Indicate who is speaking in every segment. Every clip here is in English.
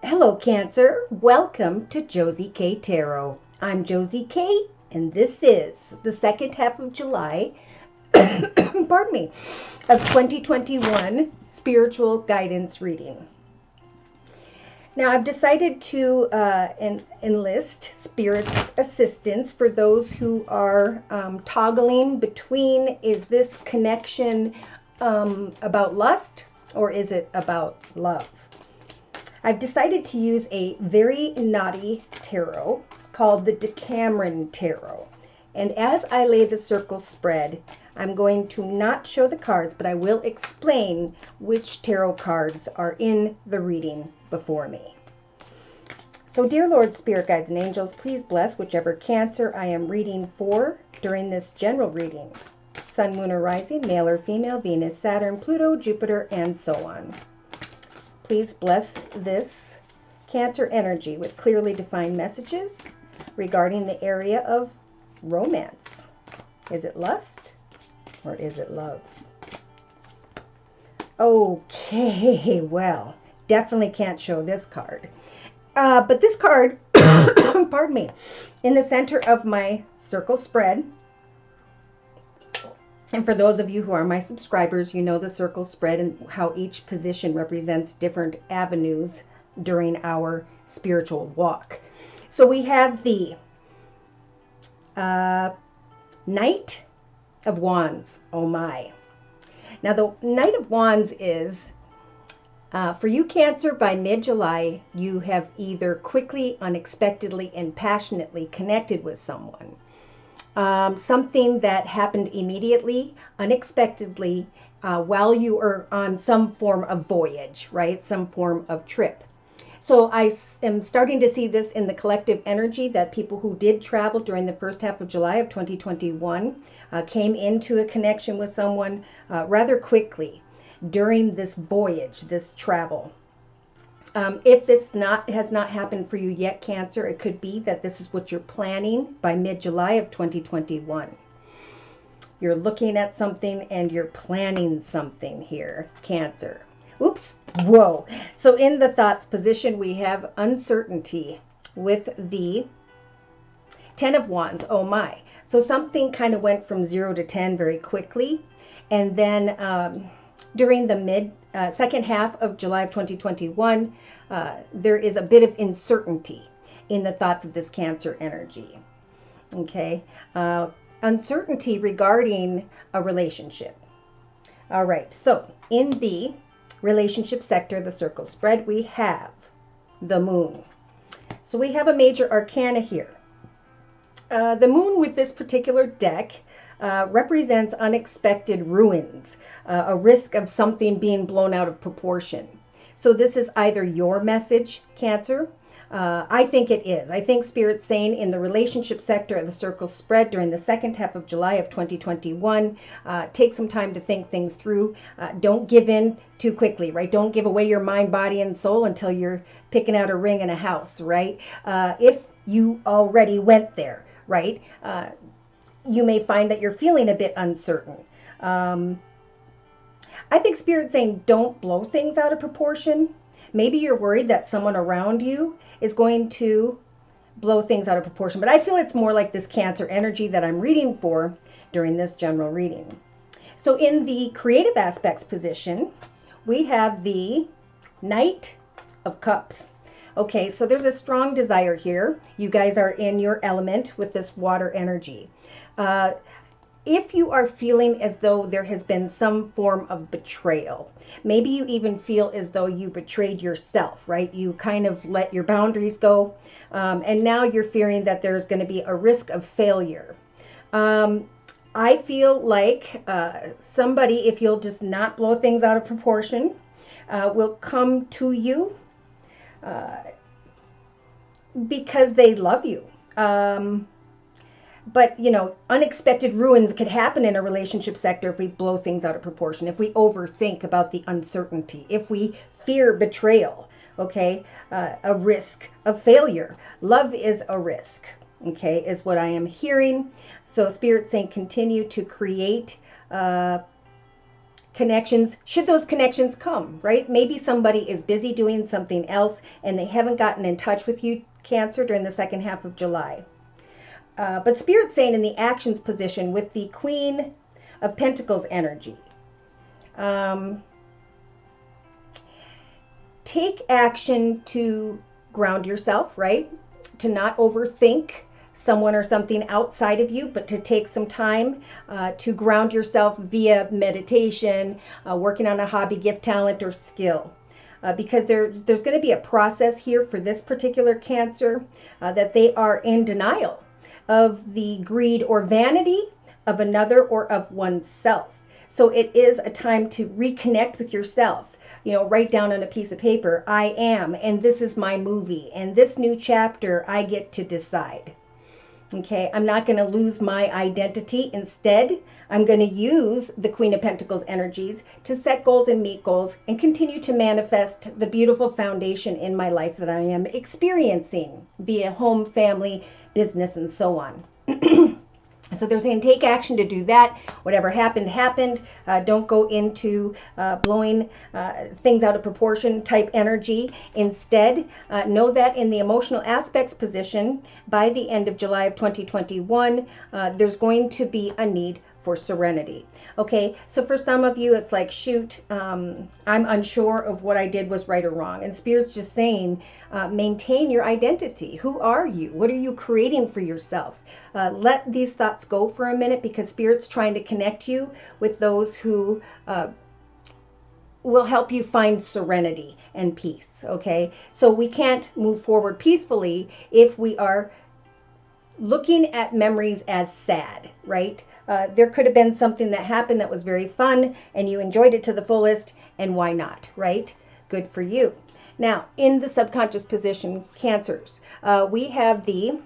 Speaker 1: Hello, Cancer. Welcome to Josie K Tarot. I'm Josie K, and this is the second half of July, pardon me, of 2021 spiritual guidance reading. Now, I've decided to enlist Spirit's assistance for those who are toggling between, is this connection about lust or is it about love? I've decided to use a very naughty tarot called the Decameron Tarot. And as I lay the circle spread, I'm going to not show the cards, but I will explain which tarot cards are in the reading before me. So, dear Lord, Spirit Guides, and Angels, please bless whichever Cancer I am reading for during this general reading. Sun, Moon, or Rising, male or female, Venus, Saturn, Pluto, Jupiter, and so on. Please bless this Cancer energy with clearly defined messages regarding the area of romance. Is it lust or is it love? Okay, well, definitely can't show this card. But this card, pardon me, in the center of my circle spread, and for those of you who are my subscribers, you know the circle spread and how each position represents different avenues during our spiritual walk. So we have the Knight of Wands. Oh my. Now the Knight of Wands is, for you Cancer, by mid-July, you have either quickly, unexpectedly, and passionately connected with someone. Something that happened immediately, unexpectedly, while you are on some form of voyage, right? Some form of trip. So I am starting to see this in the collective energy that people who did travel during the first half of July of 2021 came into a connection with someone rather quickly during this voyage, this travel. If this has not happened for you yet, Cancer, it could be that this is what you're planning by mid-July of 2021. You're looking at something and you're planning something here, Cancer. Oops, whoa. So in the thoughts position, we have uncertainty with the Ten of Wands. Oh my. So something kind of went from 0 to 10 very quickly. And then during the second half of July of 2021, there is a bit of uncertainty in the thoughts of this Cancer energy. Okay, uncertainty regarding a relationship. All right, so in the relationship sector, the circle spread, we have the Moon. So we have a major arcana here. The Moon with this particular deck represents unexpected ruins, a risk of something being blown out of proportion. So this is either your message, Cancer. I think it is. I think Spirit's saying in the relationship sector of the circle spread during the second half of July of 2021, take some time to think things through. Don't give in too quickly, right? Don't give away your mind, body, and soul until you're picking out a ring and a house, right? If you already went there, right? You may find that you're feeling a bit uncertain. I think Spirit's saying don't blow things out of proportion. Maybe you're worried that someone around you is going to blow things out of proportion, but I feel it's more like this Cancer energy that I'm reading for during this general reading. So in the creative aspects position, we have the Knight of Cups. Okay, so there's a strong desire here. You guys are in your element with this water energy. If you are feeling as though there has been some form of betrayal, maybe you even feel as though you betrayed yourself, right? You kind of let your boundaries go, and now you're fearing that there's going to be a risk of failure. I feel like somebody, if you'll just not blow things out of proportion, will come to you because they love you. But, you know, unexpected ruins could happen in a relationship sector if we blow things out of proportion, if we overthink about the uncertainty, if we fear betrayal, okay, a risk of failure. Love is a risk, okay, is what I am hearing. So Spirit's saying continue to create connections, should those connections come, right? Maybe somebody is busy doing something else and they haven't gotten in touch with you, Cancer, during the second half of July. But Spirit's saying in the actions position with the Queen of Pentacles energy, take action to ground yourself, right? To not overthink someone or something outside of you, but to take some time to ground yourself via meditation, working on a hobby, gift, talent, or skill. Because there's going to be a process here for this particular Cancer that they are in denial of the greed or vanity of another or of oneself. So it is a time to reconnect with yourself. You know, write down on a piece of paper, I am, and this is my movie, and this new chapter I get to decide. Okay, I'm not going to lose my identity. Instead, I'm going to use the Queen of Pentacles energies to set goals and meet goals and continue to manifest the beautiful foundation in my life that I am experiencing via home, family, business, and so on. So they're saying take action to do that. Whatever happened, happened. Don't go into blowing things out of proportion type energy. Instead, know that in the emotional aspects position, by the end of July of 2021, there's going to be a need for serenity. Okay, so for some of you, it's like, shoot, I'm unsure of what I did was right or wrong. And Spirit's just saying, maintain your identity. Who are you? What are you creating for yourself? Let these thoughts go for a minute, because Spirit's trying to connect you with those who will help you find serenity and peace. Okay, so we can't move forward peacefully if we are looking at memories as sad, right? There could have been something that happened that was very fun and you enjoyed it to the fullest, and why not, right? Good for you. Now, in the subconscious position, Cancers, we have the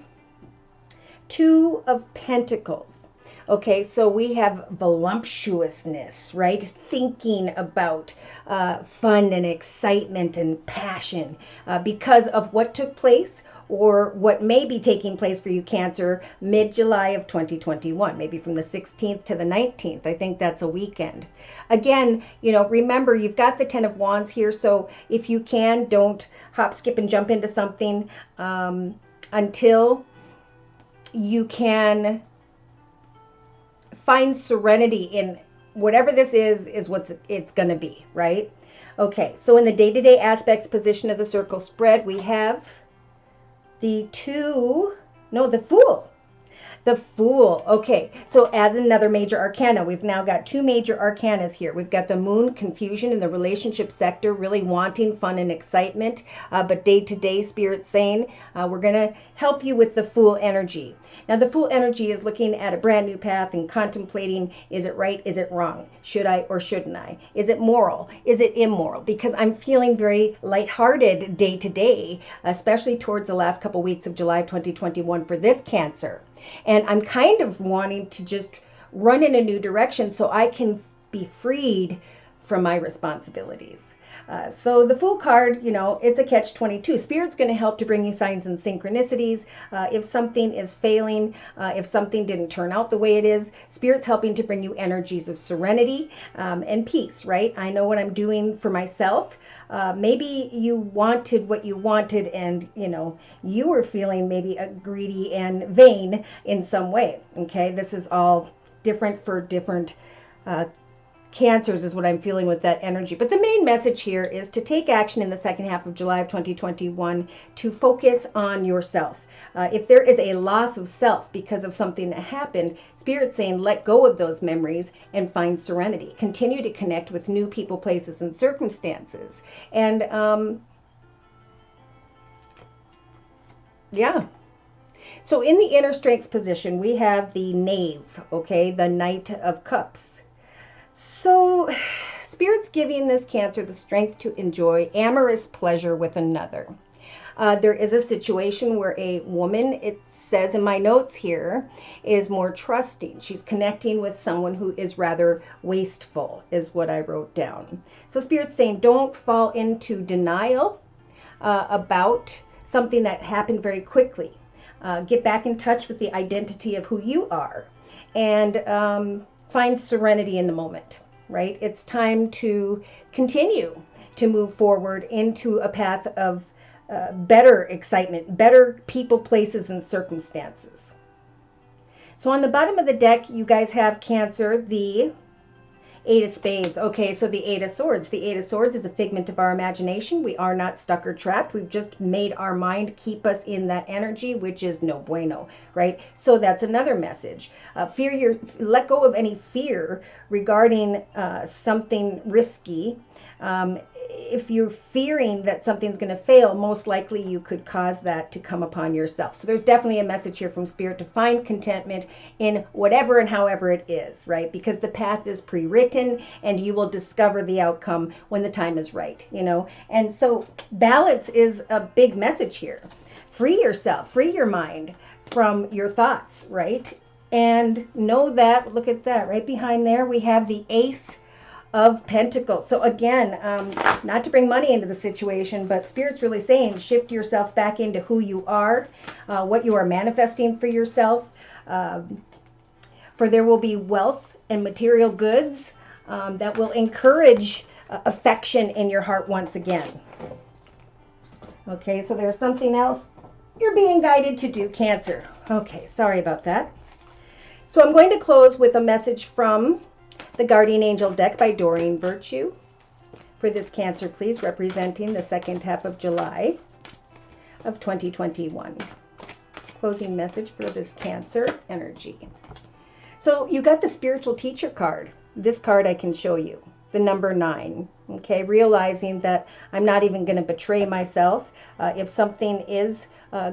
Speaker 1: Two of Pentacles. Okay, so we have voluptuousness, right? Thinking about fun and excitement and passion because of what took place or what may be taking place for you, Cancer, mid-July of 2021, maybe from the 16th to the 19th. I think that's a weekend. Again, you know, remember, you've got the Ten of Wands here, so if you can, don't hop, skip, and jump into something until you can find serenity in whatever this is what it's going to be, right? Okay, so in the day-to-day aspects position of the circle spread, we have the Fool. The Fool. Okay, so as another major arcana, we've now got two major arcanas here. We've got the Moon, confusion in the relationship sector, really wanting fun and excitement, but day-to-day, Spirit saying, we're going to help you with the Fool energy. Now, the Fool energy is looking at a brand new path and contemplating, is it right, is it wrong? Should I or shouldn't I? Is it moral? Is it immoral? Because I'm feeling very lighthearted day-to-day, especially towards the last couple weeks of July of 2021 for this Cancer. And I'm kind of wanting to just run in a new direction so I can be freed from my responsibilities. So the Fool card, you know, it's a catch-22. Spirit's going to help to bring you signs and synchronicities. If something is failing, if something didn't turn out the way it is, Spirit's helping to bring you energies of serenity and peace, right? I know what I'm doing for myself. Maybe you wanted what you wanted and, you know, you were feeling maybe greedy and vain in some way, okay? This is all different for different Cancers is what I'm feeling with that energy. But the main message here is to take action in the second half of July of 2021 to focus on yourself. If there is a loss of self because of something that happened, Spirit's saying let go of those memories and find serenity. Continue to connect with new people, places, and circumstances. And yeah. So in the inner strengths position, we have the Knave, okay, the Knight of Cups. So Spirit's giving this Cancer the strength to enjoy amorous pleasure with another. There is a situation where a woman, it says in my notes here, is more trusting. She's connecting with someone who is rather wasteful, is what I wrote down. So Spirit's saying don't fall into denial about something that happened very quickly. Get back in touch with the identity of who you are and find serenity in the moment. right? It's time to continue to move forward into a path of better excitement, better people, places, and circumstances. So on the bottom of the deck, you guys have Cancer, the Eight of Spades. Okay, so the Eight of Swords. The Eight of Swords is a figment of our imagination. We are not stuck or trapped. We've just made our mind keep us in that energy, which is no bueno, right? So that's another message. Let go of any fear regarding something risky. If you're fearing that something's going to fail, most likely you could cause that to come upon yourself. So there's definitely a message here from Spirit to find contentment in whatever and however it is, right? Because the path is pre-written and you will discover the outcome when the time is right, you know? And so balance is a big message here. Free yourself, free your mind from your thoughts, right? And know that, look at that, right behind there, we have the Ace of Pentacles. So again, not to bring money into the situation, but Spirit's really saying shift yourself back into who you are, what you are manifesting for yourself. For there will be wealth and material goods that will encourage affection in your heart once again. Okay, so there's something else you're being guided to do, Cancer. Okay, sorry about that. So I'm going to close with a message from the Guardian Angel deck by Doreen Virtue for this Cancer, please, representing the second half of July of 2021. Closing message for this Cancer energy. So you got the Spiritual Teacher card. This card I can show you, the number 9. Okay, realizing that I'm not even going to betray myself. If something is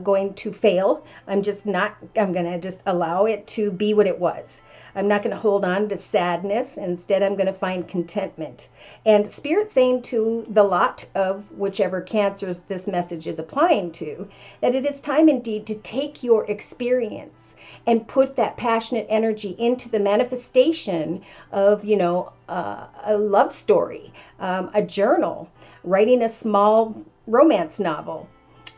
Speaker 1: going to fail, I'm going to just allow it to be what it was. I'm not going to hold on to sadness. Instead, I'm going to find contentment. And Spirit saying to the lot of whichever Cancers this message is applying to, that it is time indeed to take your experience and put that passionate energy into the manifestation of, you know, a love story, a journal, writing a small romance novel,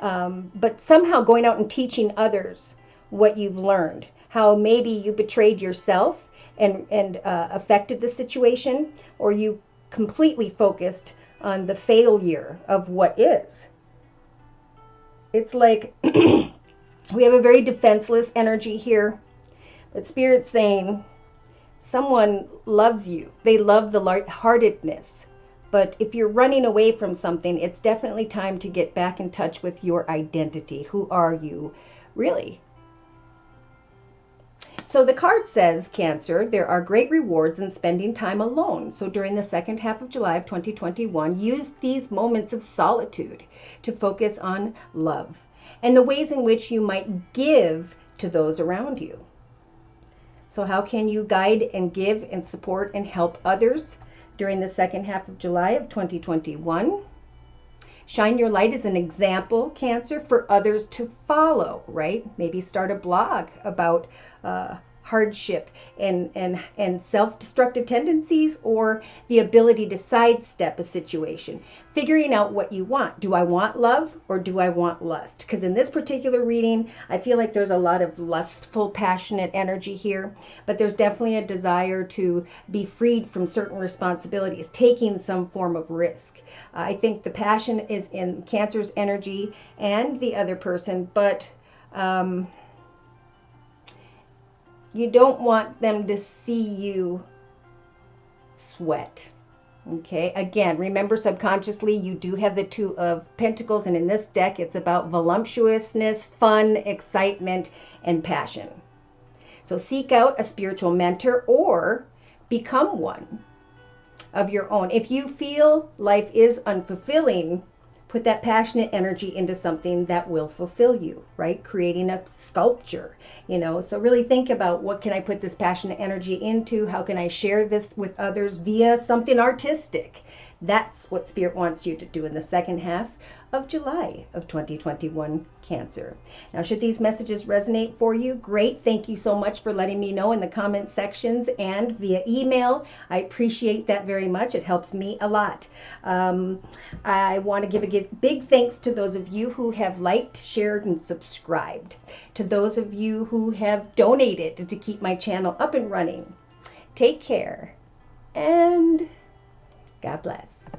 Speaker 1: but somehow going out and teaching others what you've learned. How maybe you betrayed yourself and affected the situation, or you completely focused on the failure of what is. It's like we have a very defenseless energy here, but Spirit's saying someone loves you. They love the lightheartedness. But if you're running away from something, it's definitely time to get back in touch with your identity. Who are you, really? So the card says, Cancer, there are great rewards in spending time alone. So during the second half of July of 2021, use these moments of solitude to focus on love and the ways in which you might give to those around you. So how can you guide and give and support and help others during the second half of July of 2021? Shine your light as an example, Cancer, for others to follow, right? Maybe start a blog about hardship and self-destructive tendencies, or the ability to sidestep a situation. Figuring out what you want. Do I want love or do I want lust? Because in this particular reading, I feel like there's a lot of lustful, passionate energy here, but there's definitely a desire to be freed from certain responsibilities, taking some form of risk. I think the passion is in Cancer's energy and the other person, but you don't want them to see you sweat. Okay, again, remember subconsciously you do have the Two of Pentacles, and in this deck it's about voluptuousness, fun, excitement, and passion. So seek out a spiritual mentor or become one of your own. If you feel life is unfulfilling, put that passionate energy into something that will fulfill you, right? Creating a sculpture, you know. So really think about, what can I put this passionate energy into? How can I share this with others via something artistic? That's what Spirit wants you to do in the second half of July of 2021, Cancer. Now, should these messages resonate for you, great. Thank you so much for letting me know in the comment sections and via email. I appreciate that very much. It helps me a lot. I want to give a big thanks to those of you who have liked, shared, and subscribed. To those of you who have donated to keep my channel up and running. Take care and God bless.